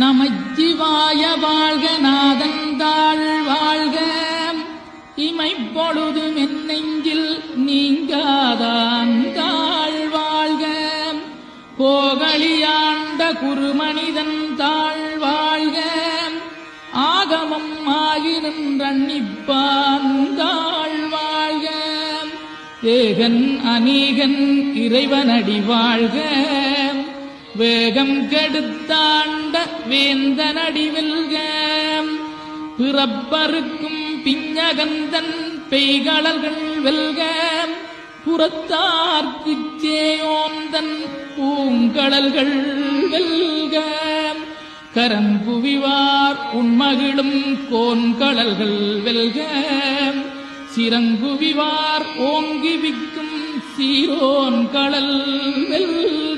நமச்சிவாய வாழ்க நாதந்தாள் வாழ்க இமைப்பொழுது மென்னெஞ்சில் நீங்காதாந்தாள் வாழ்க கோகலியாண்ட குருமனிதன் தாழ் வாழ்க ஆகமம் ஆகி நின்றன்னிப்பாந்தாள் வாழ்க ஏகன் அநீகன் இறைவனடி வாழ்க வேகம் கெடுத்தாண்ட வேந்தனடி வெல்க பிறப்பருக்கும் பிஞகந்தன் பெய்களல்கள் வெல்க புறத்தார்க்குச் சேயோந்தன் பூங்கடல்கள் வெல்க கரங்குவிவார் உண்மகிழும் கோன்கடல்கள் வெல்க சிறங்குவிவார் ஓங்கி விக்கும் சீரோன் கடல் வெல்க.